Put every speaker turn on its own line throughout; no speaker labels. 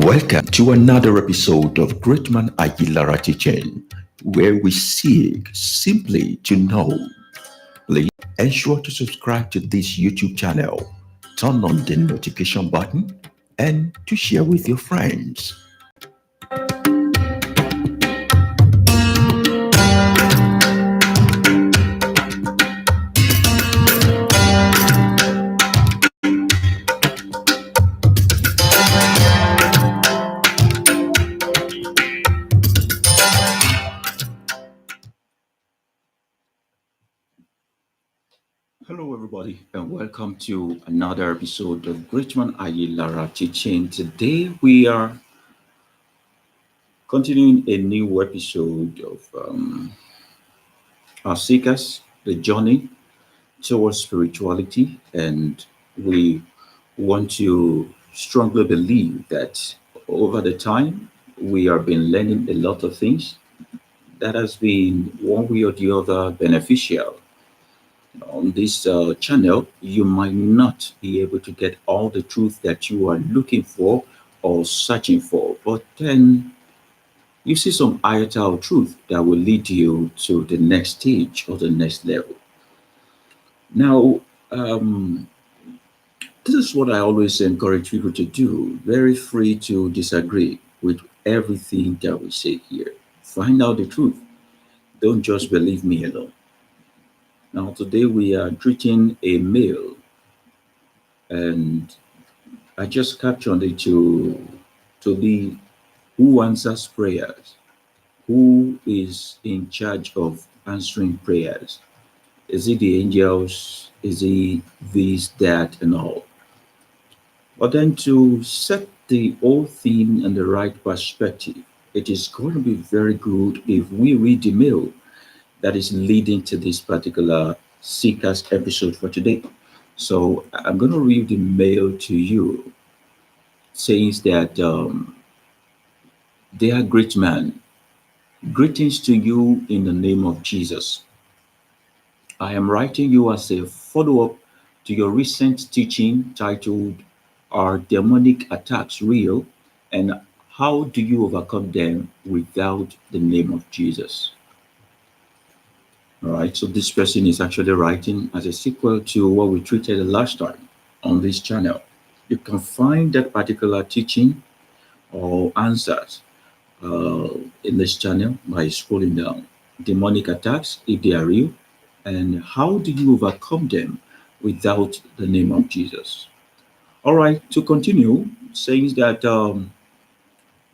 Welcome to another episode of Greatman Aguilara Teaching, where we seek simply to know. Please ensure to subscribe to this YouTube channel, turn on the notification button, and to share with your friends. Hello, everybody, and welcome to another episode of Greatman Aguilara Teaching. Today, we are continuing a new episode of our Seekers, the journey towards spirituality, and we want to strongly believe that over the time we have been learning a lot of things that has been one way or the other beneficial. On this channel, you might not be able to get all the truth that you are looking for or searching for, but then you see some iota of truth that will lead you to the next stage or the next level. Now, this is what I always encourage people to do. Very free to disagree with everything that we say here. Find out the truth. Don't just believe me alone. Now, today we are treating a male, and I just captioned it to be who answers prayers, who is in charge of answering prayers. Is it the angels? Is it this, that, and all? But then to set the whole thing in the right perspective, it is going to be very good if we read the mail that is leading to this particular Seekers episode for today. So I'm going to read the mail to you. It says that, dear great man, greetings to you in the name of Jesus. I am writing you as a follow-up to your recent teaching titled Are Demonic Attacks Real? And How Do You Overcome Them Without the Name of Jesus? All right, so this person is actually writing as a sequel to what we treated last time on this channel. You can find that particular teaching or answers in this channel by scrolling down. Demonic attacks, if they are real, and how do you overcome them without the name of Jesus? All right, to continue, says that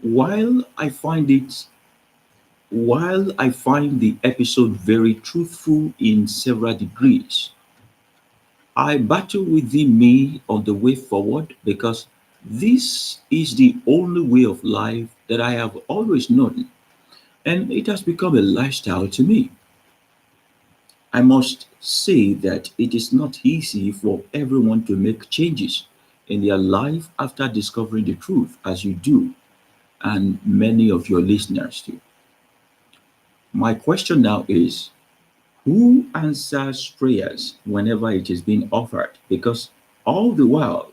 while I find it while I find the episode very truthful in several degrees, I battle within me on the way forward because this is the only way of life that I have always known, and it has become a lifestyle to me. I must say that it is not easy for everyone to make changes in their life after discovering the truth, as you do, and many of your listeners do. My question now is, who answers prayers whenever it is being offered? Because all the while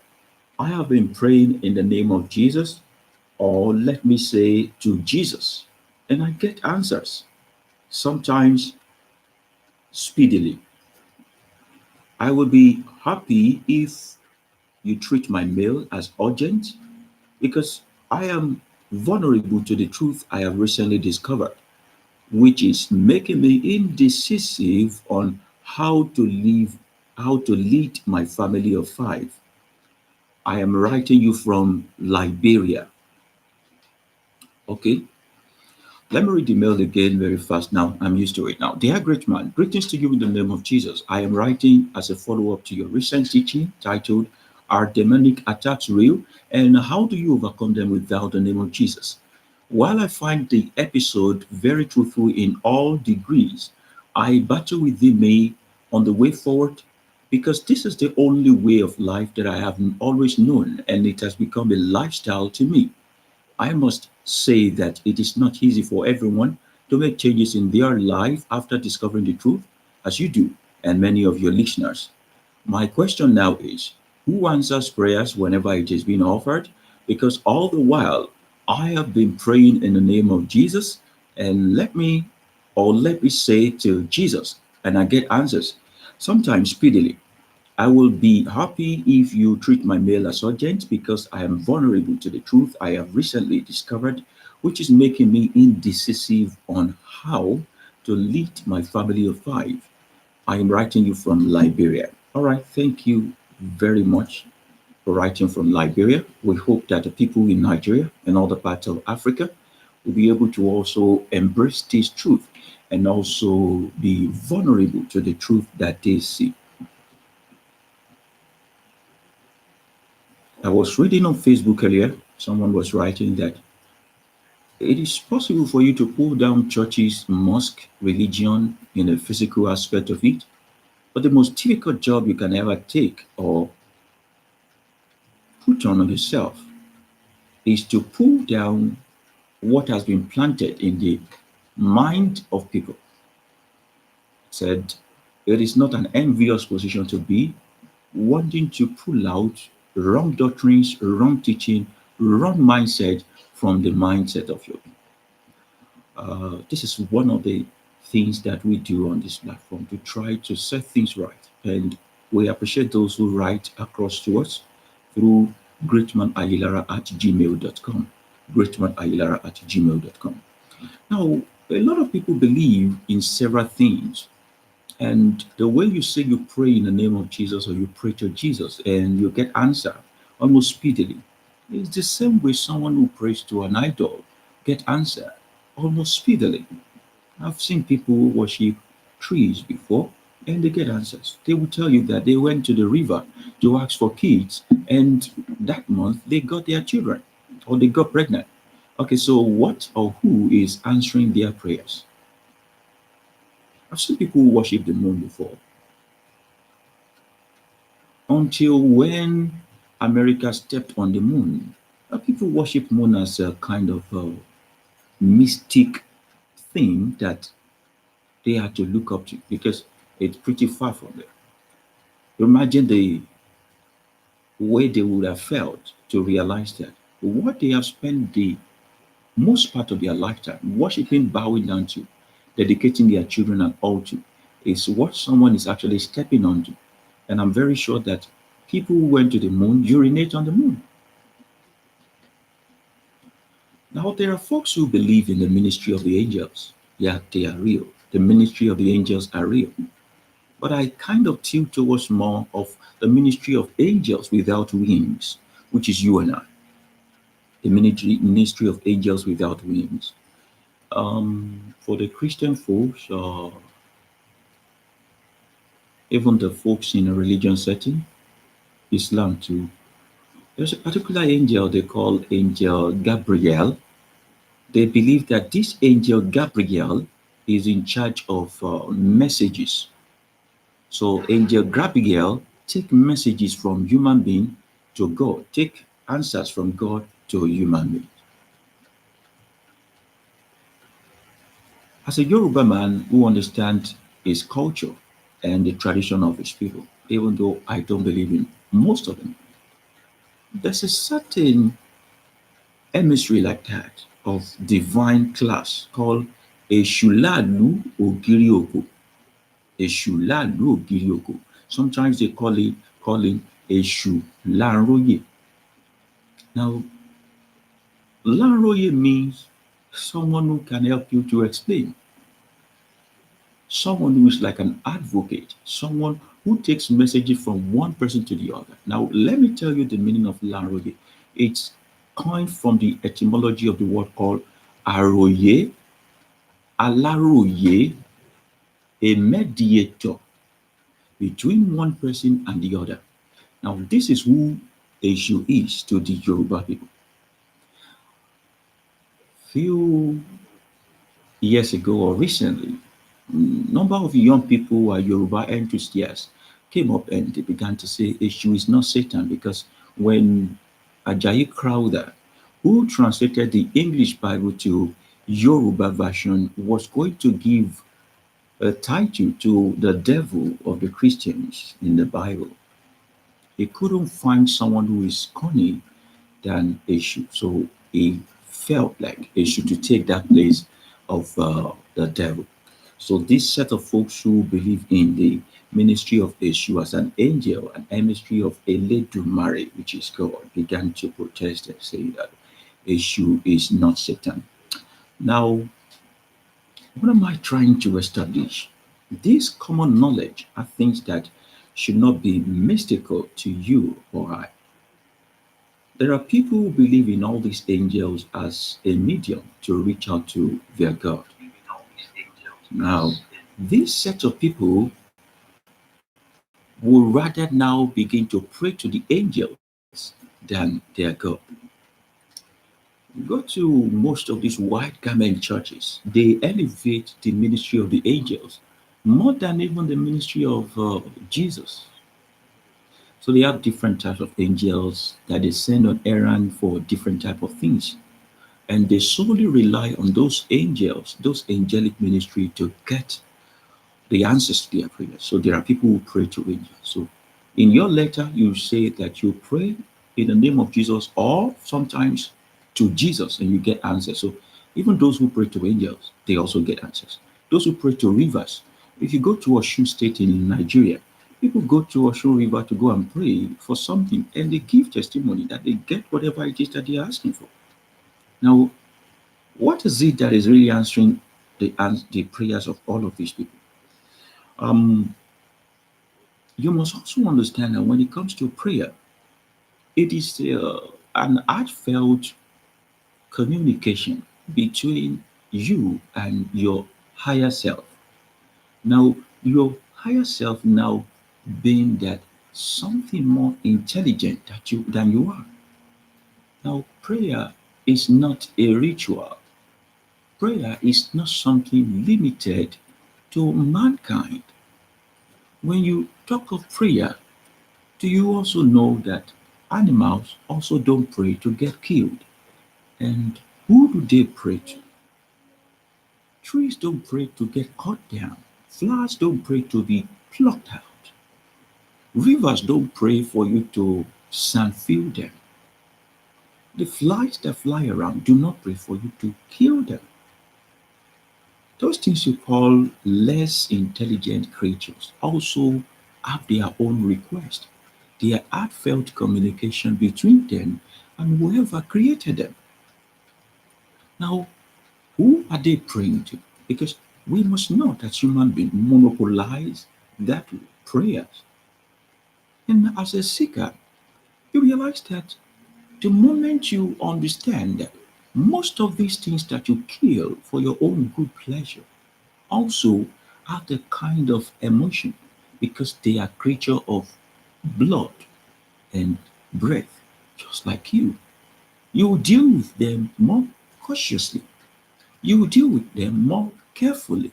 I have been praying in the name of Jesus, or let me say to Jesus, and I get answers, sometimes speedily. I will be happy if you treat my mail as urgent because I am vulnerable to the truth I have recently discovered, which is making me indecisive on how to lead my family of five. I am writing you from Liberia. Okay, let me read the mail again very fast now. I'm used to it now. Dear great man, greetings to you in the name of Jesus. I am writing as a follow up to your recent teaching titled Are Demonic Attacks Real? And How Do You Overcome Them Without the Name of Jesus? While I find the episode very truthful in all degrees, I battle within me on the way forward because this is the only way of life that I have always known, and it has become a lifestyle to me. I must say that it is not easy for everyone to make changes in their life after discovering the truth, as you do, and many of your listeners. My question now is, who answers prayers whenever it is being offered? because all the while I have been praying in the name of Jesus, and let me say to Jesus, and I get answers, sometimes speedily. I will be happy if you treat my mail as urgent because I am vulnerable to the truth I have recently discovered, which is making me indecisive on how to lead my family of five. I am writing you from Liberia. All right, thank you very much for writing from Liberia. We hope that the people in Nigeria and other parts of Africa will be able to also embrace this truth and also be vulnerable to the truth that they see. I was reading on Facebook earlier, someone was writing that it is possible for you to pull down churches, mosque, religion in a physical aspect of it, but the most difficult job you can ever take or put on yourself is to pull down what has been planted in the mind of people. Said it is not an envious position to be, wanting to pull out wrong doctrines, wrong teaching, wrong mindset from the mindset of your people. This is one of the things that we do on this platform to try to set things right. And we appreciate those who write across to us through greatmanaguilara@gmail.com. Greatmanaguilara@gmail.com. Now, a lot of people believe in several things. And the way you say you pray in the name of Jesus or you pray to Jesus and you get answer almost speedily, it's the same way someone who prays to an idol get answer almost speedily. I've seen people who worship trees before and they get answers. They will tell you that they went to the river to ask for kids and that month they got their children or they got pregnant. Okay, so what or who is answering their prayers? I've seen people who worship the moon before until when America stepped on the moon. People worship moon as a kind of mystic thing that they had to look up to because it's pretty far from them. Imagine the way they would have felt to realize that what they have spent the most part of their lifetime worshiping, bowing down to, dedicating their children and all to, is what someone is actually stepping onto. And I'm very sure that people who went to the moon urinate on the moon. Now, there are folks who believe in the ministry of the angels. Yeah, they are real. The ministry of the angels are real. But I kind of tilt towards more of the ministry of angels without wings, which is you and I. The ministry of angels without wings. For the Christian folks, even the folks in a religion setting, Islam too, there's a particular angel they call Angel Gabriel. They believe that this angel Gabriel is in charge of messages. So Angel Gabriel take messages from human being to God, take answers from God to a human being. As a Yoruba man who understands his culture and the tradition of his people, even though I don't believe in most of them, there's a certain emissary like that of divine class called Eshulalu Ogirioko. Eshulalu Ogirioko. Sometimes they call him Eshu Lanroye. Now, Lanroye means someone who can help you to explain, someone who is like an advocate, someone who takes messages from one person to the other. Now, let me tell you the meaning of Lanroye. It's coined from the etymology of the word called Aroye, Alaroye, a mediator between one person and the other. Now, this is who Eshu is to the Yoruba people. Few years ago or recently, number of young people who are Yoruba enthusiasts came up and they began to say Eshu is not Satan because when Ajayi Crowther, who translated the English Bible to Yoruba version, was going to give a title to the devil of the Christians in the Bible, he couldn't find someone who is cunning than Eshu. So he felt like Eshu to take that place of the devil. So this set of folks who believe in the ministry of Eshu as an angel and ministry of Eledumare, which is God, began to protest and say that Eshu is not Satan. Now, what am I trying to establish? This common knowledge are things that should not be mystical to you or I. There are people who believe in all these angels as a medium to reach out to their God. Now, this set of people will rather now begin to pray to the angels than their God. Go to most of these white garment churches, they elevate the ministry of the angels more than even the ministry of Jesus. So they have different types of angels that they send on errand for different type of things, and they solely rely on those angels, those angelic ministry to get the answers to their prayers. So there are people who pray to angels. So in your letter, you say that you pray in the name of Jesus, or sometimes to Jesus, and you get answers. So even those who pray to angels, they also get answers. Those who pray to rivers, if you go to Osun State in Nigeria, people go to Osun River to go and pray for something, and they give testimony that they get whatever it is that they're asking for. Now, what is it that is really answering the prayers of all of these people? Um, you must also understand that when it comes to prayer, it is an heartfelt communication between you and your higher self. Now, your higher self now being that something more intelligent than you are. Now, prayer is not a ritual. Prayer is not something limited to mankind. When you talk of prayer, do you also know that animals also don't pray to get killed? And who do they pray to? Trees don't pray to get cut down. Flowers don't pray to be plucked out. Rivers don't pray for you to sandfill them. The flies that fly around do not pray for you to kill them. Those things you call less intelligent creatures also have their own request. Their heartfelt communication between them and whoever created them. Now, who are they praying to? Because we must not, as human beings, monopolize that prayers. And as a seeker, you realize that the moment you understand that most of these things that you kill for your own good pleasure also have the kind of emotion because they are creature of blood and breath, just like you. You will deal with them more cautiously. You will deal with them more carefully.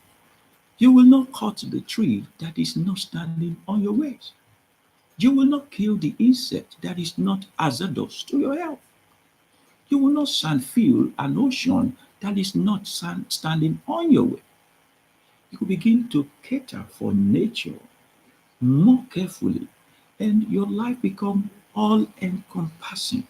You will not cut the tree that is not standing on your ways. You will not kill the insect that is not hazardous to your health. You will not sandfill an ocean that is not standing on your way. You will begin to cater for nature more carefully, and your life become all encompassing.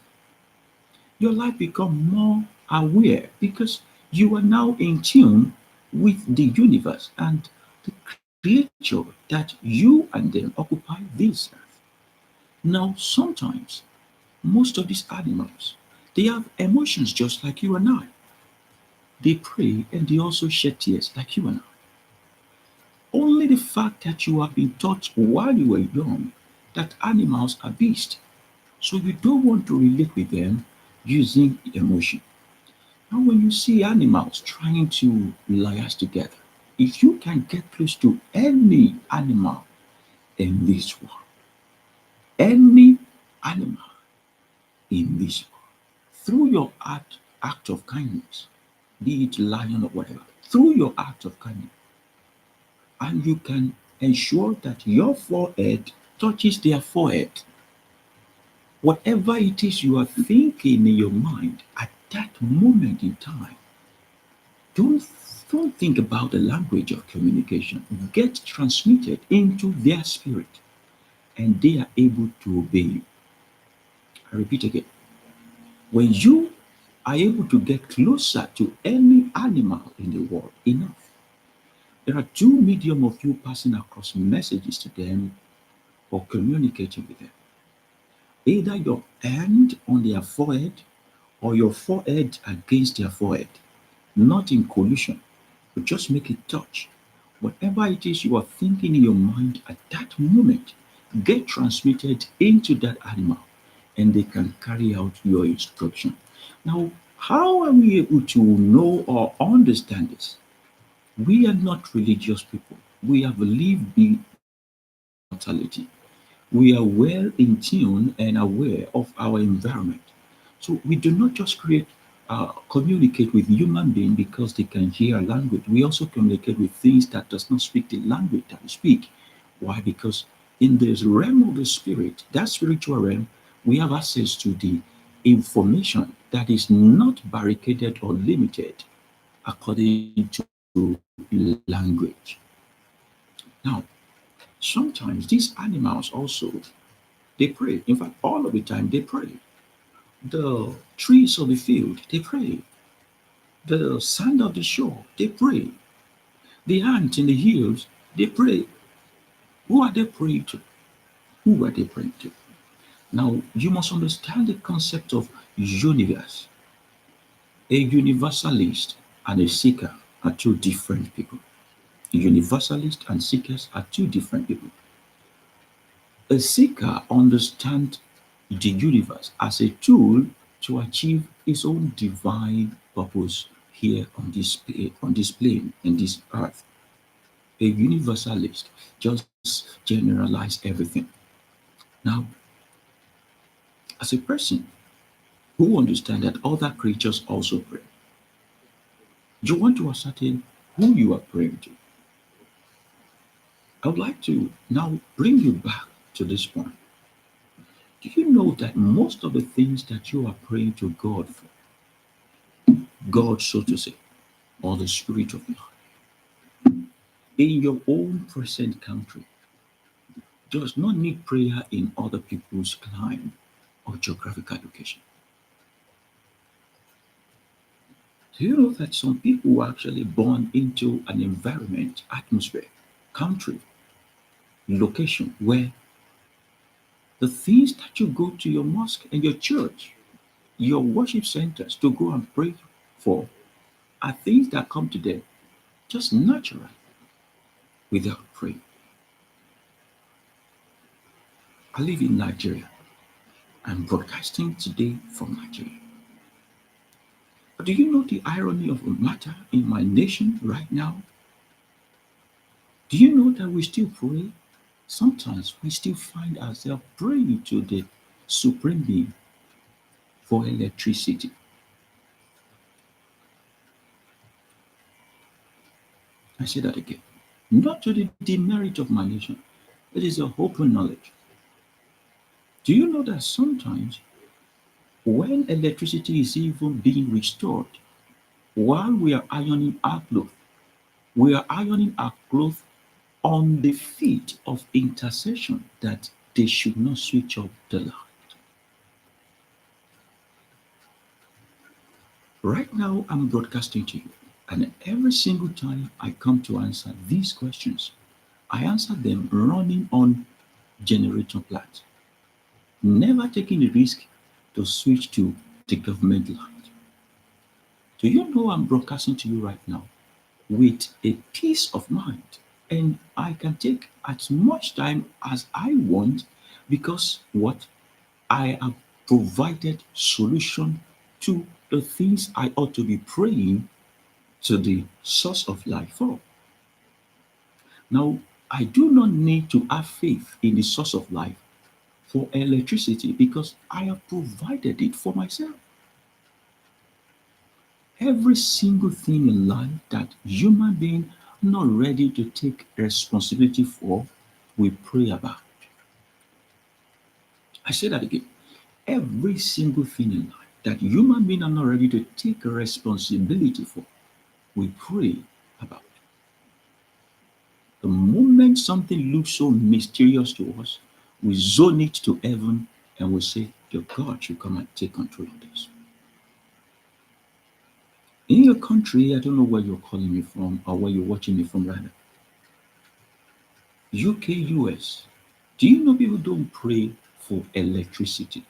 Your life become more aware because you are now in tune with the universe and the creature that you and them occupy this earth. Now, sometimes most of these animals they have emotions just like you and I. They pray and they also shed tears like you and I. Only the fact that you have been taught while you were young that animals are beasts, so you don't want to relate with them using emotion. Now, when you see animals trying to liaise together, if you can get close to any animal in this world, any animal in this world, through your act of kindness, be it lion or whatever, through your act of kindness, and you can ensure that your forehead touches their forehead. Whatever it is you are thinking in your mind at that moment in time, don't don't think about the language of communication. Get transmitted into their spirit, and they are able to obey you. I repeat again. When you are able to get closer to any animal in the world enough, there are two medium of you passing across messages to them or communicating with them. Either your hand on their forehead or your forehead against their forehead, not in collision, but just make it touch. Whatever it is you are thinking in your mind at that moment, get transmitted into that animal and they can carry out your instruction. Now, how are we able to know or understand this? We are not religious people. We have lived beyond mortality. We are well in tune and aware of our environment. So we do not just communicate with human beings because they can hear a language. We also communicate with things that does not speak the language that we speak. Why? Because in this realm of the spirit, that spiritual realm, we have access to the information that is not barricaded or limited according to language. Now, sometimes these animals also they pray. In fact, all of the time they pray. The trees of the field, they pray. The sand of the shore, they pray. The ants in the hills, they pray. Who are they praying to? Who are they praying to? Now, you must understand the concept of universe. A universalist and a seeker are two different people. A universalist and seekers are two different people. A seeker understands the universe as a tool to achieve his own divine purpose here on this plane, in this earth. A universalist just generalize everything. Now, as a person who understands that other creatures also pray, you want to ascertain who you are praying to. I would like to now bring you back to this point. Do you know that most of the things that you are praying to God for, God, so to say, or the Spirit of God, in your own present country, does not need prayer in other people's climate or geographical location? Do you know that some people were actually born into an environment, atmosphere, country, location where the things that you go to your mosque and your church, your worship centers to go and pray for are things that come to them just naturally without praying. I live in Nigeria. I'm broadcasting today from Nigeria. But do you know the irony of the matter in my nation right now? Do you know that we still pray? Sometimes we still find ourselves praying to the Supreme Being for electricity. I say that again. Not to the demerit of my nation, it is a open knowledge. Do you know that sometimes when electricity is even being restored, while we are ironing our clothes, we are ironing our clothes on the feet of intercession that they should not switch off the light. Right now, I'm broadcasting to you, and every single time I come to answer these questions, I answer them running on generator plant, never taking the risk to switch to the government light. Do you know I'm broadcasting to you right now with a peace of mind? And I can take as much time as I want because what I have provided solution to the things I ought to be praying to the source of life for. Now, I do not need to have faith in the source of life for electricity because I have provided it for myself. Every single thing in life that human being not ready to take responsibility for, we pray about. I say that again. Every single thing in life that human beings are not ready to take responsibility for, we pray about. The moment something looks so mysterious to us, we zone it to heaven and we say, your God should come and take control of this. In your country, I don't know where you're calling me from or where you're watching me from rather. UK, US. Do you know people don't pray for electricity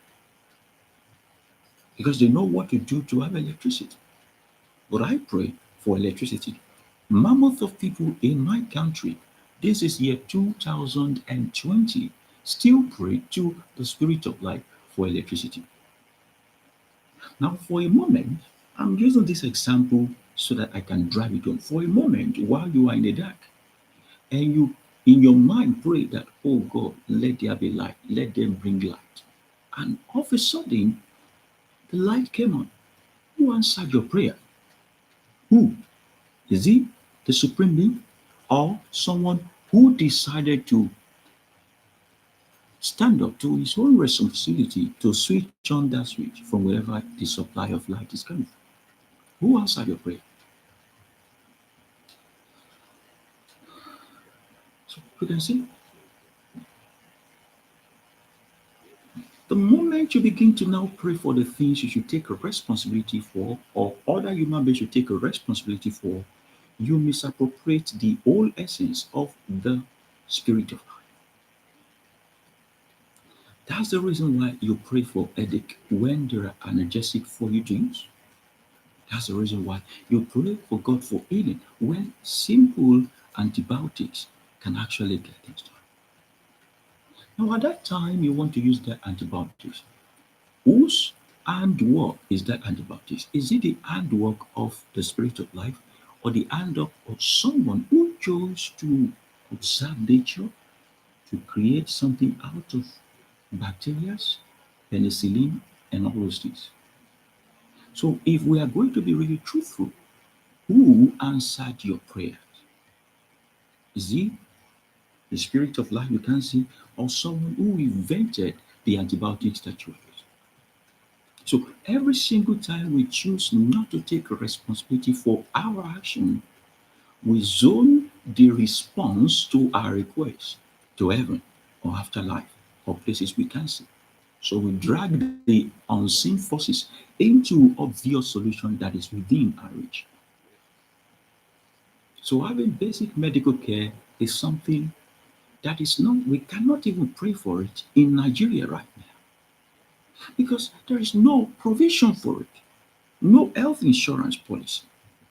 because they know what to do to have electricity? But I pray for electricity. Mammoth of people in my country, this is year 2020, still pray to the spirit of life for electricity. Now, for a moment, I'm using this example so that I can drive it home. For a moment, while you are in the dark, and you in your mind pray that, oh God, let there be light, let them bring light. And all of a sudden, the light came on. Who answered your prayer? Who? Is it the supreme being or someone who decided to stand up to his own responsibility to switch on that switch from wherever the supply of light is coming from? Who answered your prayer? So you can see, the moment you begin to now pray for the things you should take a responsibility for, or other human beings should take a responsibility for, you misappropriate the whole essence of the spirit of God. That's the reason why you pray for headache when there are analgesic for you to use. That's the reason why you pray for God for healing when simple antibiotics can actually get things done. Now, at that time, you want to use that antibiotics. Whose handwork is that antibiotics? Is it the handwork of the spirit of life or the handwork of someone who chose to observe nature to create something out of bacteria, penicillin, and all those things? So, if we are going to be really truthful, who answered your prayers? Is it the spirit of life you can see, or someone who invented the antibiotics that you use? So every single time we choose not to take responsibility for our action, we zone the response to our request to heaven or afterlife or places we can see. So we drag the unseen forces into obvious solution that is within our reach. So having basic medical care is something that is not, we cannot even pray for it in Nigeria right now because there is no provision for it. No health insurance policy,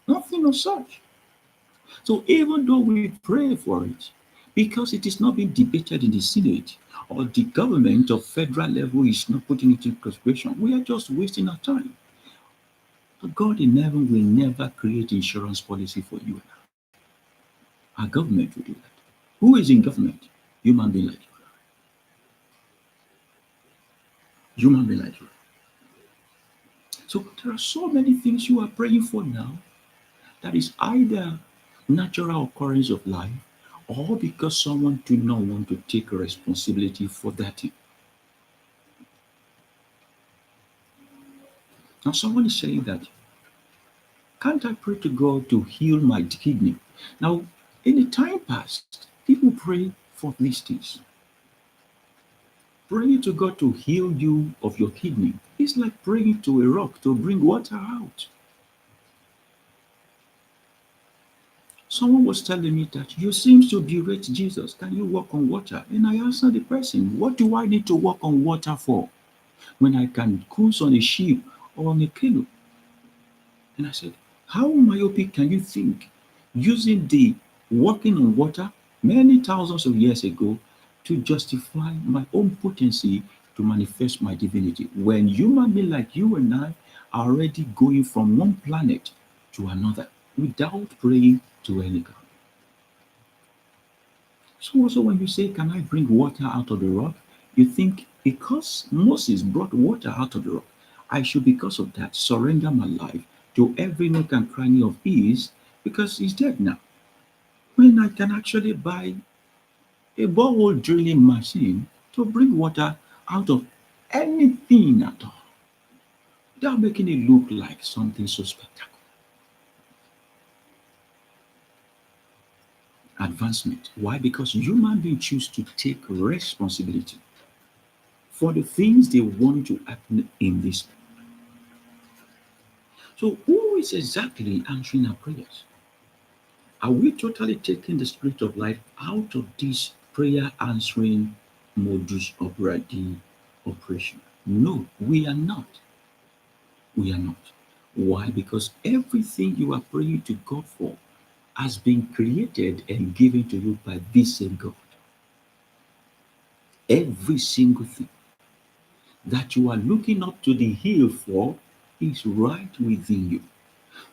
nothing of such. So even though we pray for it, because it is not being debated in the Senate or the government of federal level is not putting it in consideration, we are just wasting our time. But God in heaven will never create insurance policy for you and I. Our government will do that. Who is in government? Human being like you. Human being like you. So there are so many things you are praying for now that is either natural occurrence of life or because someone do not want to take responsibility for that thing. Now someone is saying that, can't I pray to God to heal my kidney? Now, in the time past, people pray for these things. Praying to God to heal you of your kidney is like praying to a rock to bring water out. Someone was telling me that you seem to berate Jesus. Can you walk on water? And I answered the person, what do I need to walk on water for when I can cruise on a ship or on a canoe? And I said, how myopic can you think using the walking on water many thousands of years ago to justify my own potency to manifest my divinity when human beings like you and I are already going from one planet to another without praying to any God? So also when you say, can I bring water out of the rock? You think because Moses brought water out of the rock, I should because of that surrender my life to every nook and cranny of his because he's dead now. When I can actually buy a borehole drilling machine to bring water out of anything at all. They are making it look like something so spectacular. Advancement. Why? Because human beings choose to take responsibility for the things they want to happen in this. So who is exactly answering our prayers? Are we totally taking the spirit of life out of this prayer answering modus operandi operation? No, we are not. We are not. Why? Because everything you are praying to God for has been created and given to you by this same God. Every single thing that you are looking up to the hill for is right within you.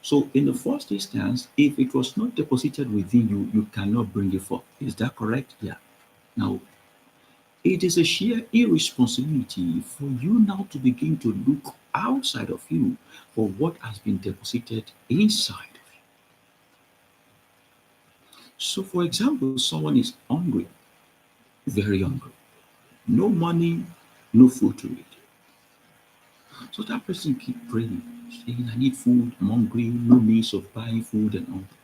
So, in the first instance, if it was not deposited within you, you cannot bring it forth. Is that correct? Yeah. Now, it is a sheer irresponsibility for you now to begin to look outside of you for what has been deposited inside of you. So, for example, someone is hungry, very hungry, no money, no food to eat. So that person keep praying, saying, I need food, I'm hungry, no means of buying food and all that.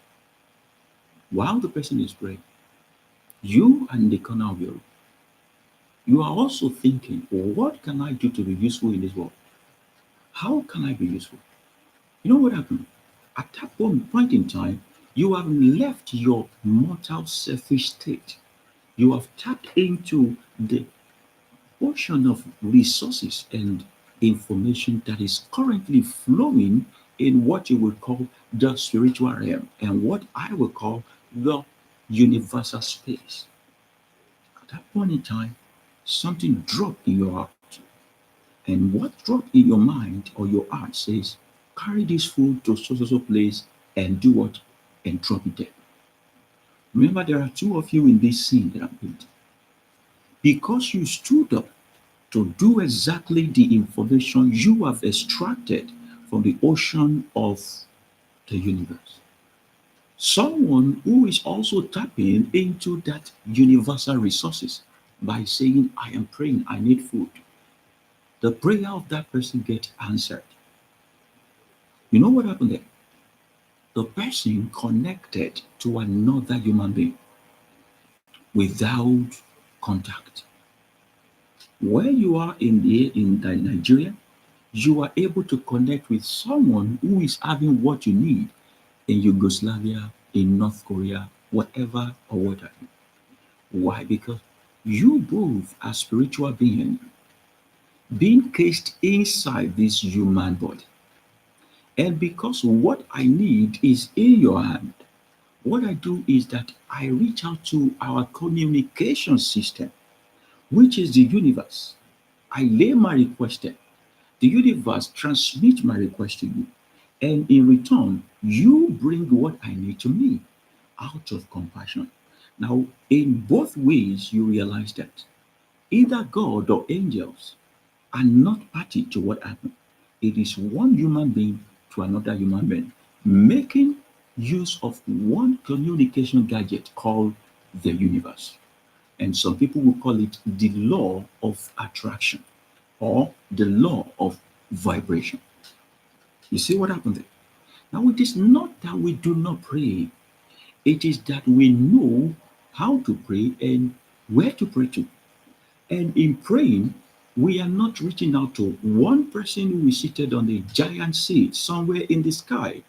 While the person is praying, you are in the corner of your room. You are also thinking, what can I do to be useful in this world? How can I be useful? You know what happened? At that point in time, you have left your mortal selfish state. You have tapped into the ocean of resources and information that is currently flowing in what you would call the spiritual realm and what I would call the universal space. At that point in time, something dropped in your heart. And what dropped in your mind or your heart says, carry this food to so place and do what? And drop it there. Remember, there are two of you in this scene that I'm painting. Because you stood up to do exactly the information you have extracted from the ocean of the universe. Someone who is also tapping into that universal resources by saying, I am praying, I need food. The prayer of that person gets answered. You know what happened there? The person connected to another human being without contact. Where you are in Nigeria, you are able to connect with someone who is having what you need in Yugoslavia, in North Korea, whatever or what have you. Why? Because you both are spiritual beings being caged inside this human body. And because what I need is in your hand, what I do is that I reach out to our communication system, which is the universe. I lay my request there. The universe transmits my request to you. And in return, you bring what I need to me out of compassion. Now, in both ways, you realize that either God or angels are not party to what happened. It is one human being to another human being, making use of one communication gadget called the universe. And some people will call it the law of attraction or the law of vibration. You see what happened there? Now, it is not that we do not pray, it is that we know how to pray and where to pray to. And in praying, we are not reaching out to one person who is seated on a giant seat somewhere in the sky.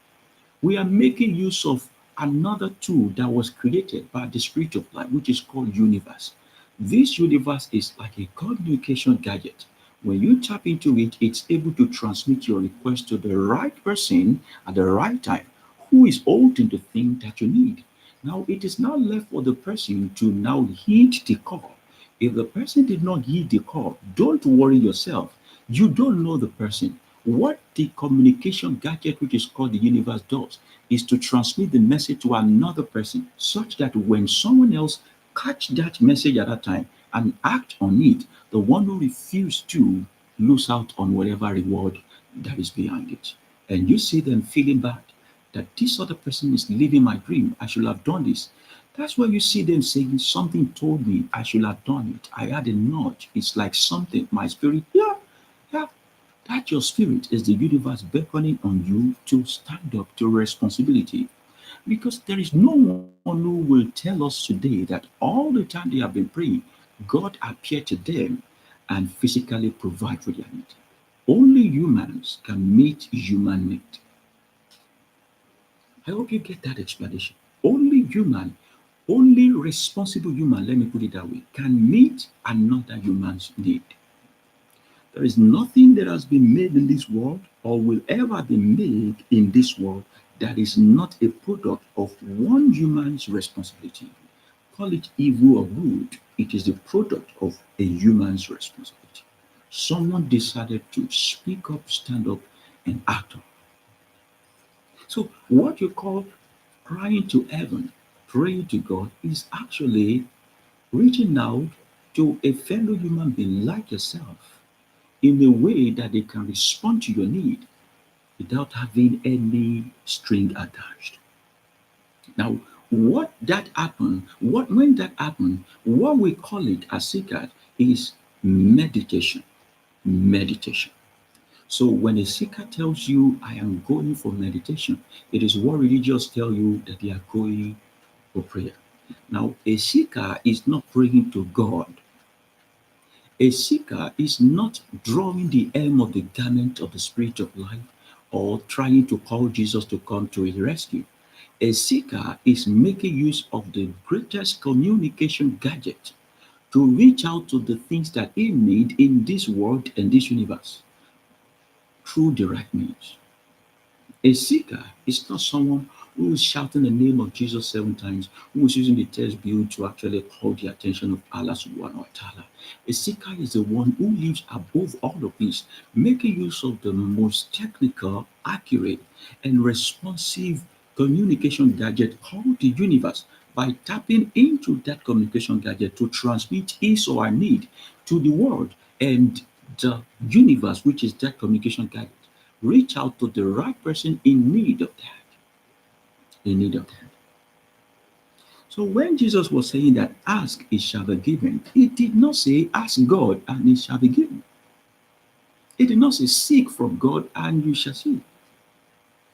We are making use of another tool that was created by the Spirit of Life, which is called universe. This universe is like a communication gadget. When you tap into it, it's able to transmit your request to the right person at the right time who is holding the thing that you need. Now, it is now left for the person to now heed the call. If the person did not heed the call, don't worry yourself. You don't know the person. What the communication gadget, which is called the universe, does is to transmit the message to another person such that when someone else catch that message at that time and act on it, the one who refused to lose out on whatever reward that is behind it. And you see them feeling bad that this other person is living my dream. I should have done this. That's where you see them saying, something told me I should have done it. I had a nudge. It's like something, my spirit, yeah, yeah. That your spirit is the universe beckoning on you to stand up to responsibility. Because there is no one who will tell us today that all the time they have been praying, God appeared to them and physically provide for their need. Only humans can meet human need. I hope you get that explanation. Only responsible human, let me put it that way, can meet another human's need. There is nothing that has been made in this world or will ever be made in this world that is not a product of one human's responsibility. Call it evil or good, it is the product of a human's responsibility. Someone decided to speak up, stand up, and act on. So, what you call crying to heaven, praying to God, is actually reaching out to a fellow human being like yourself in a way that they can respond to your need without having any string attached. Now, when that happened, what we call it as seeker is meditation. Meditation. So when a seeker tells you, I am going for meditation, it is what religious tell you that they are going for prayer. Now, a seeker is not praying to God. A seeker is not drawing the hem of the garment of the Spirit of life or trying to call Jesus to come to his rescue. A seeker is making use of the greatest communication gadget to reach out to the things that he needs in this world and this universe through direct means. A seeker is not someone who is shouting the name of Jesus 7 times, who is using the test bill to actually call the attention of Allah subhanahu wa ta'ala. A seeker is the one who lives above all of this, making use of the most technical, accurate, and responsive communication gadget called the universe by tapping into that communication gadget to transmit his or her need to the world and the universe, which is that communication gadget reach out to the right person in need of that. In need of that. So when Jesus was saying that ask, it shall be given, he did not say ask God and it shall be given. He did not say seek from God and you shall see.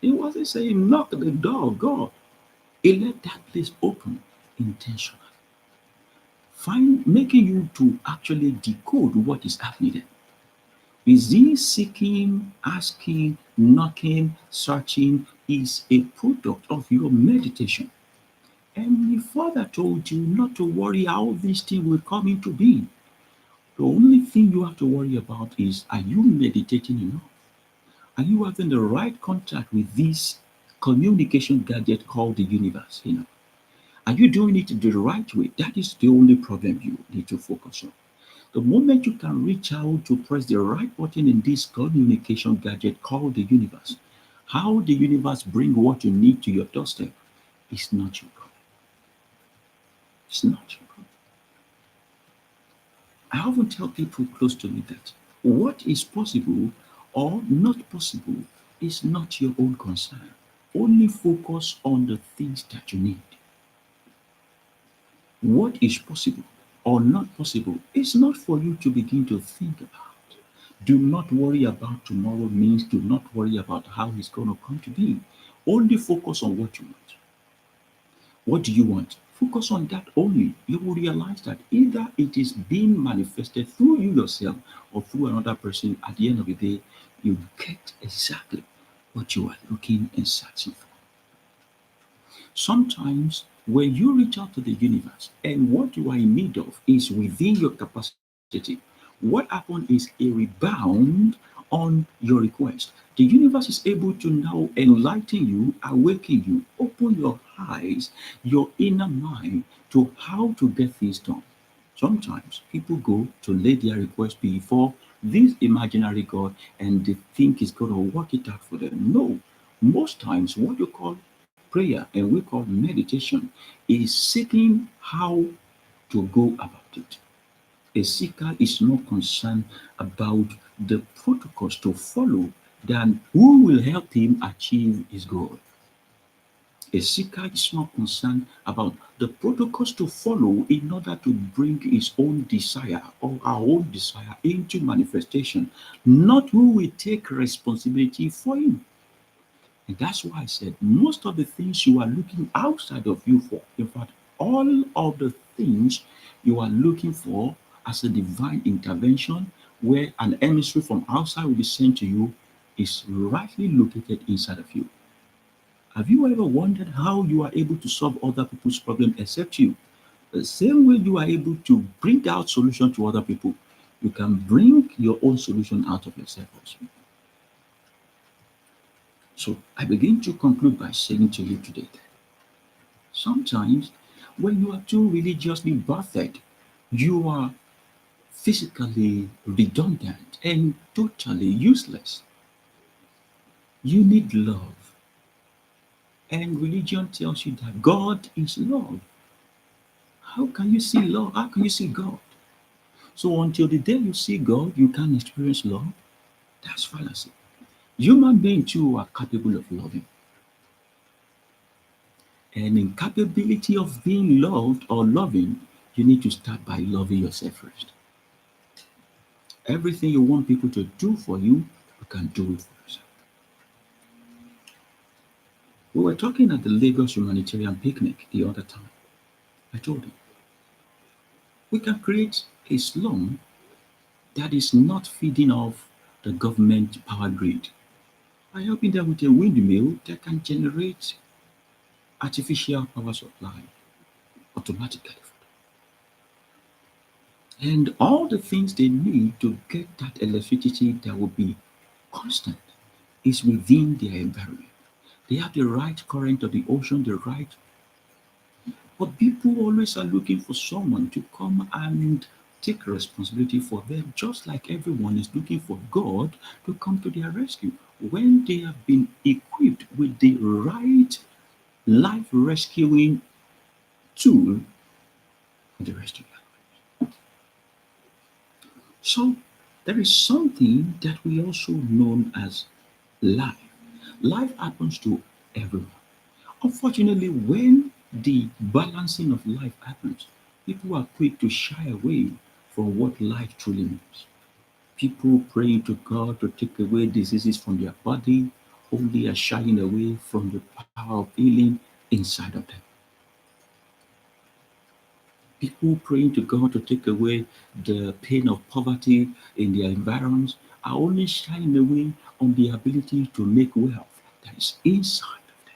He wasn't saying knock at the door of God. He left that place open intentionally. Making you to actually decode what is happening there. Is he seeking, asking, knocking, searching is a product of your meditation. And the Father told you not to worry how this thing will come into being. The only thing you have to worry about is, are you meditating enough? Are you having the right contact with this communication gadget called the universe? Are you doing it the right way? That is the only problem you need to focus on. The moment you can reach out to press the right button in this communication gadget called the universe, how the universe bring what you need to your doorstep is not your problem. It's not your problem. I often tell people close to me that what is possible or not possible is not your own concern. Only focus on the things that you need. What is possible or not possible is not for you to begin to think about. Do not worry about tomorrow means do not worry about how it's going to come to be. Only focus on what you want. What do you want? Focus on that only. You will realize that either it is being manifested through you yourself or through another person. At the end of the day, you get exactly what you are looking and searching for. Sometimes when you reach out to the universe and what you are in need of is within your capacity, what happens is a rebound on your request. The universe is able to now enlighten you, awaken you, open your eyes, your inner mind to how to get things done. Sometimes people go to lay their request before this imaginary God and they think it's going to work it out for them. No, most times what you call prayer and we call meditation is seeking how to go about it. A seeker is more concerned about the protocols to follow than who will help him achieve his goal. A seeker is not concerned about the protocols to follow in order to bring his own desire or our own desire into manifestation, not who will take responsibility for him. And that's why I said most of the things you are looking outside of you for, in fact, all of the things you are looking for as a divine intervention, where an emissary from outside will be sent to you, is rightly located inside of you. Have you ever wondered how you are able to solve other people's problem except you? The same way you are able to bring out solution to other people, you can bring your own solution out of yourself also. So I begin to conclude by saying to you today that sometimes when you are too religiously birthed, you are physically redundant and totally useless. You need love. And religion tells you that God is love. How can you see love? How can you see God? So until the day you see God, you can't experience love. That's fallacy. Human beings too are capable of loving. And in capability of being loved or loving, you need to start by loving yourself first. Everything you want people to do for you, you can do it for yourself. We were talking at the Lagos Humanitarian Picnic the other time. I told you, we can create a slum that is not feeding off the government power grid by helping them with a windmill that can generate artificial power supply automatically. And all the things they need to get that electricity that will be constant is within their environment. They have the right current of the ocean, the right. But people always are looking for someone to come and take responsibility for them, just like everyone is looking for God to come to their rescue when they have been equipped with the right life rescuing tool for the rest of their life. So there is something that we also know as life. Life happens to everyone. Unfortunately, when the balancing of life happens, people are quick to shy away from what life truly means. People praying to God to take away diseases from their body only are shying away from the power of healing inside of them. People praying to God to take away the pain of poverty in their environs are only shying away on the ability to make wealth that is inside of them.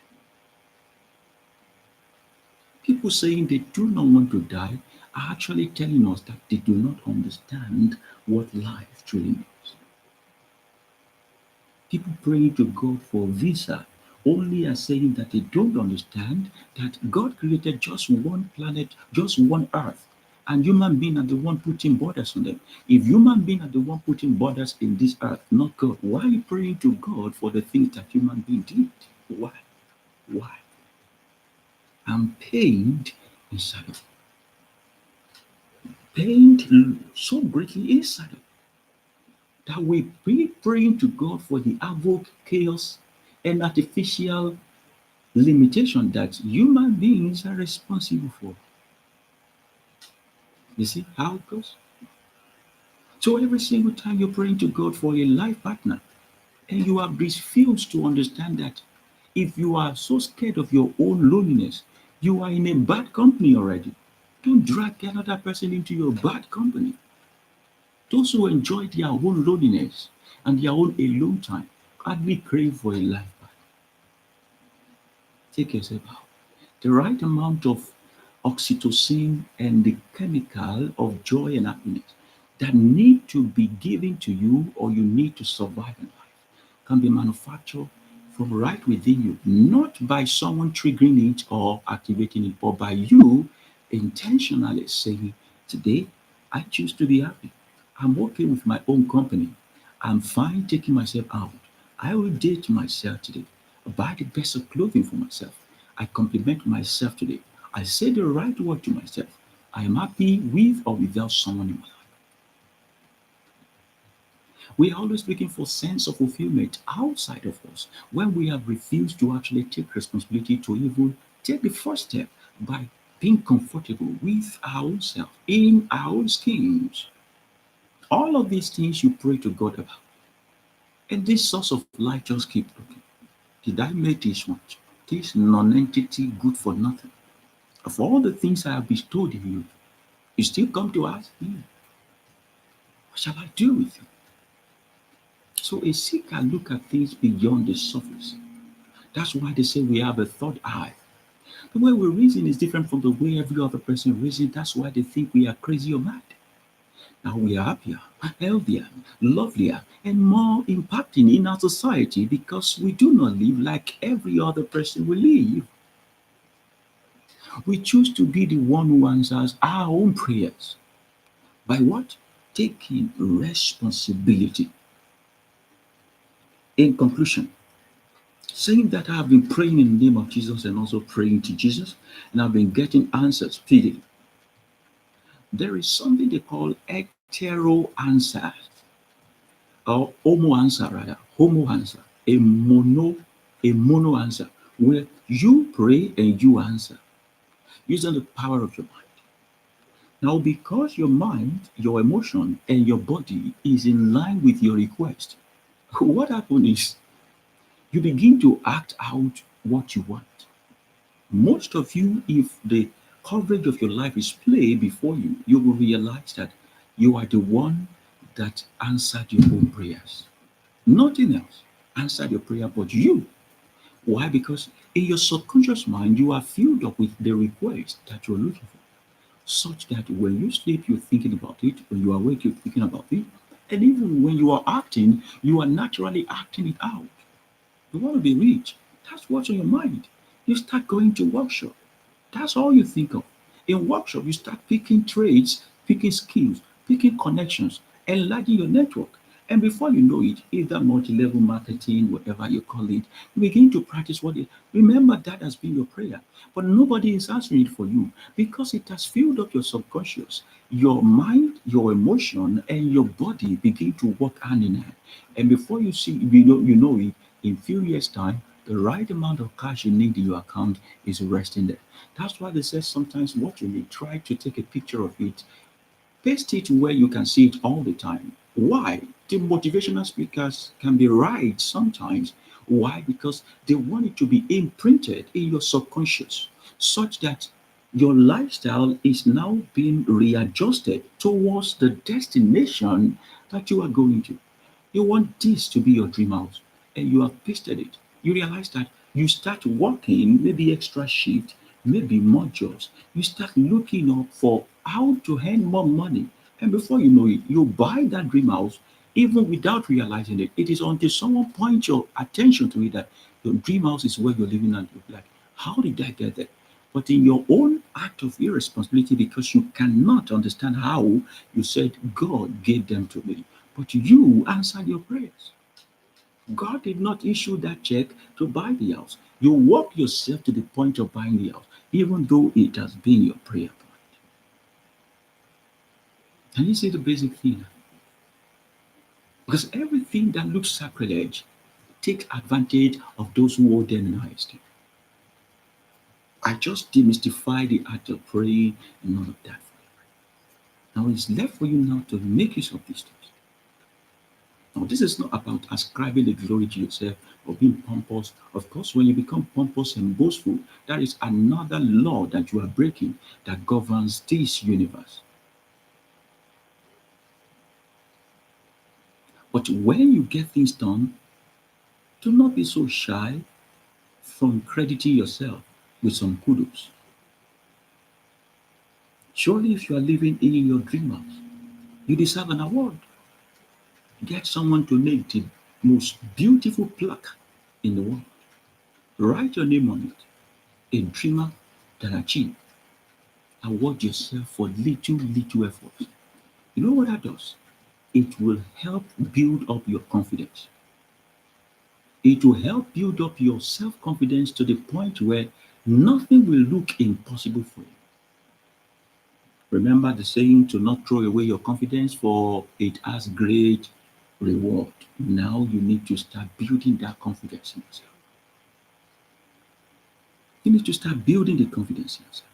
People saying they do not want to die are actually telling us that they do not understand what life truly means. People praying to God for visa only are saying that they don't understand that God created just one planet, just one earth, and human beings are the one putting borders on them. If human beings are the one putting borders in this earth, not God, why are you praying to God for the things that human beings did? Why? Why? I'm pained inside of pained so greatly inside of that we be praying to God for the havoc, chaos, and artificial limitation that human beings are responsible for. You see how it goes? So every single time you're praying to God for a life partner, and you have refused to understand that if you are so scared of your own loneliness, you are in a bad company already. Don't drag another person into your bad company. Those who enjoy their own loneliness and their own alone time hardly crave for a life partner. Take yourself out. The right amount of oxytocin and the chemical of joy and happiness that need to be given to you or you need to survive in life can be manufactured from right within you, not by someone triggering it or activating it, but by you intentionally saying, today I choose to be happy. I'm okay with my own company. I'm fine taking myself out. I will date myself today. Buy the best of clothing for myself. I compliment myself today. I say the right word to myself. I am happy with or without someone in my life. We are always looking for sense of fulfillment outside of us when we have refused to actually take responsibility to even take the first step by being comfortable with our own self in our own skins. All of these things you pray to God about. And this source of life just keep looking. Did I make this much? This non-entity good for nothing. Of all the things I have bestowed in you, you still come to ask me, what shall I do with you? So a seeker look at things beyond the surface. That's why they say we have a third eye. The way we reason is different from the way every other person reasons. That's why they think we are crazy or mad. Now we are happier, healthier, lovelier, and more impacting in our society because we do not live like every other person we live. We choose to be the one who answers our own prayers. By what? Taking responsibility. In conclusion, saying that I have been praying in the name of Jesus and also praying to Jesus, and I've been getting answers speedily. There is something they call hetero answer or homo answer rather, homo answer, a mono answer, where you pray and you answer using the power of your mind. Now, because your mind, your emotion, and your body is in line with your request, what happens is you begin to act out what you want. Most of you, if the coverage of your life is played before you, you will realize that you are the one that answered your own prayers. Nothing else answered your prayer but you. Why? Because in your subconscious mind, you are filled up with the request that you're looking for, such that when you sleep, you're thinking about it, when you awake, you're thinking about it, and even when you are acting, you are naturally acting it out. You want to be rich. That's what's on your mind. You start going to workshop. That's all you think of. In workshop, you start picking trades, picking skills, picking connections, enlarging your network. And before you know it, either multi-level marketing, whatever you call it, you begin to practice what it. Remember that has been your prayer, but nobody is answering it for you because it has filled up your subconscious. Your mind, your emotion, and your body begin to work hand in hand. And before you know it, in few years' time, the right amount of cash you need in your account is resting there. That's why they say sometimes what you need, try to take a picture of it, paste it where you can see it all the time. Why? The motivational speakers can be right sometimes. Why? Because they want it to be imprinted in your subconscious such that your lifestyle is now being readjusted towards the destination that you are going to. You want this to be your dream house, and you have pasted it. You realize that you start working, maybe extra shift, maybe more jobs. You start looking up for how to earn more money. And before you know it, you buy that dream house even without realizing it. It is until someone points your attention to it that your dream house is where you're living and you're like, how did I get there? But in your own act of irresponsibility, because you cannot understand how, you said, God gave them to me. But you answered your prayers. God did not issue that check to buy the house. You walk yourself to the point of buying the house, even though it has been your prayer point. Can you see the basic thing? Because everything that looks sacrilege takes advantage of those who hold them in high esteem. I just demystify the act of praying and all of that. Now it's left for you now to make use of these things. Now, this is not about ascribing the glory to yourself or being pompous. Of course, when you become pompous and boastful, that is another law that you are breaking that governs this universe. But when you get things done, do not be so shy from crediting yourself with some kudos. Surely, if you are living in your dream house, you deserve an award. Get someone to make the most beautiful plaque in the world. Write your name on it. A dreamer that achieved. Award yourself for little efforts. You know what that does? It will help build up your confidence. It will help build up your self-confidence to the point where nothing will look impossible for you. Remember the saying to not throw away your confidence, for it has great reward. Now you need to start building that confidence in yourself. You need to start building the confidence in yourself.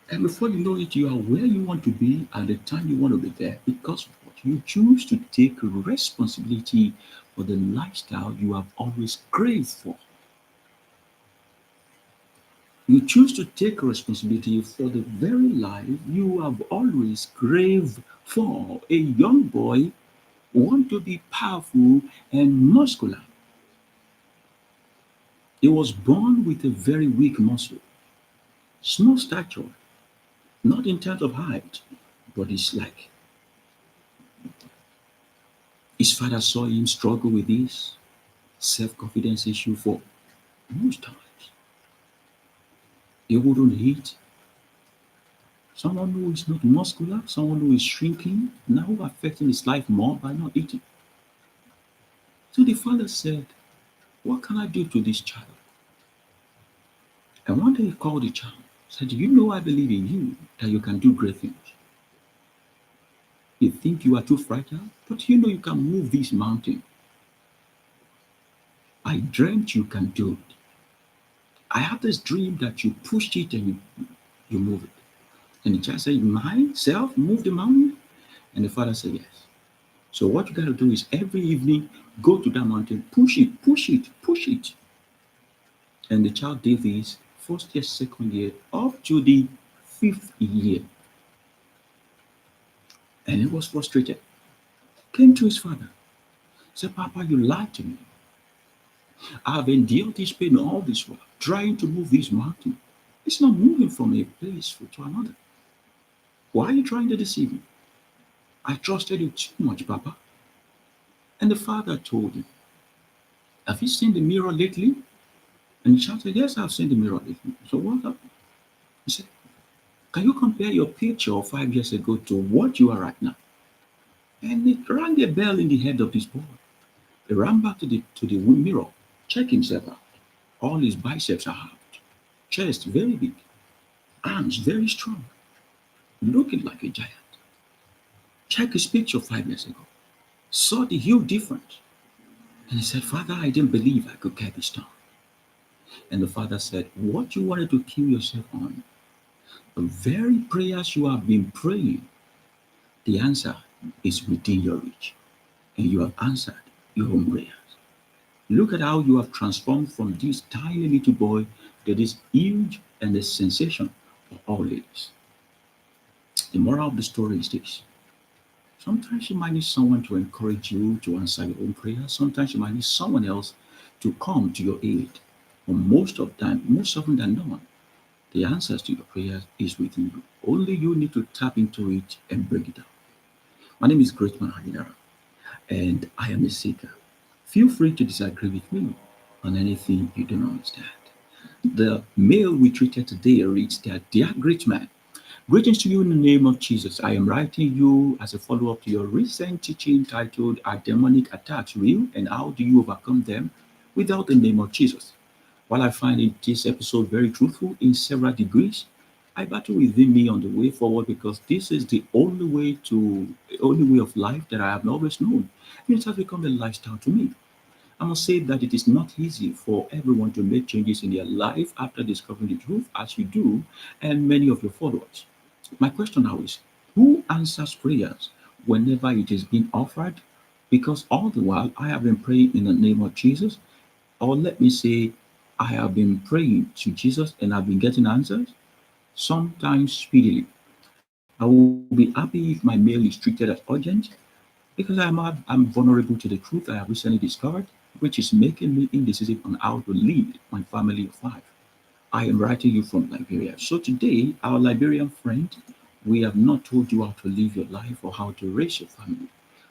And before you know it, you are where you want to be at the time you want to be there because of what you choose to take responsibility for the lifestyle you have always craved for. You choose to take responsibility for the very life you have always craved for. A young boy want to be powerful and muscular. He was born with a very weak muscle, small stature, not in terms of height, but it's like his father saw him struggle with this self-confidence issue for most times. He wouldn't eat. Someone who is not muscular, someone who is shrinking, now affecting his life more by not eating. So the father said, what can I do to this child? And one day he called the child, said, you know I believe in you, that you can do great things. You think you are too fragile, but you know you can move this mountain. I dreamt you can do it. I had this dream that you pushed it and you move it. And the child said, myself move the mountain? And the father said, yes. So what you got to do is every evening, go to that mountain, push it, push it, push it. And the child did this first year, second year, up to the fifth year. And he was frustrated. Came to his father. Said, Papa, you lied to me. I've endured this pain all this while, trying to move this mountain. It's not moving from a place to another. Why are you trying to deceive me? I trusted you too much, Papa. And the father told him, have you seen the mirror lately? And the child said, yes, I've seen the mirror lately. So what happened? He said, can you compare your picture of 5 years ago to what you are right now? And it rang a bell in the head of this boy. He ran back to the mirror, checked himself out. All his biceps are out, chest very big, arms very strong, looking like a giant. Check his picture 5 years ago. Saw the huge difference. And he said, Father, I didn't believe I could get this done. And the father said, what you wanted to kill yourself on, the very prayers you have been praying, the answer is within your reach. And you have answered your own prayers. Look at how you have transformed from this tiny little boy to this huge and a sensation for all ladies. The moral of the story is this. Sometimes you might need someone to encourage you to answer your own prayers. Sometimes you might need someone else to come to your aid. But most often than not, the answers to your prayers is within you. Only you need to tap into it and break it down. My name is Greatman Hadinara, and I am a seeker. Feel free to disagree with me on anything you don't understand. The mail we treated today reads that, Dear Great Man, greetings to you in the name of Jesus. I am writing you as a follow-up to your recent teaching titled, Are Demonic Attacks Real and How Do You Overcome Them Without the Name of Jesus? While I find this episode very truthful in several degrees, I battle within me on the way forward because this is the only way of life that I have always known. And it has become a lifestyle to me. I must say that it is not easy for everyone to make changes in their life after discovering the truth, as you do, and many of your followers. My question now is, who answers prayers whenever it is being offered? Because all the while I have been praying in the name of Jesus, or let me say, I have been praying to Jesus and I've been getting answers, sometimes speedily. I will be happy if my mail is treated as urgent because I'm vulnerable to the truth I have recently discovered, which is making me indecisive on how to lead my family of 5. I am writing you from Liberia. So today, our Liberian friend, we have not told you how to live your life or how to raise your family.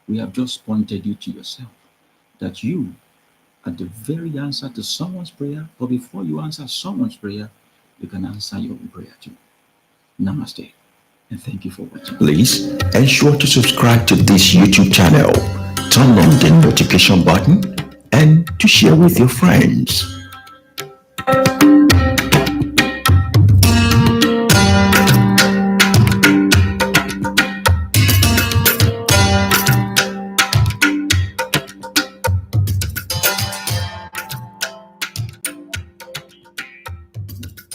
We have just pointed you to yourself, that you are the very answer to someone's prayer, but before you answer someone's prayer, you can answer your own prayer too. Namaste, and thank you for watching. Please ensure to subscribe to this YouTube channel, turn on the notification button, and to share with your friends.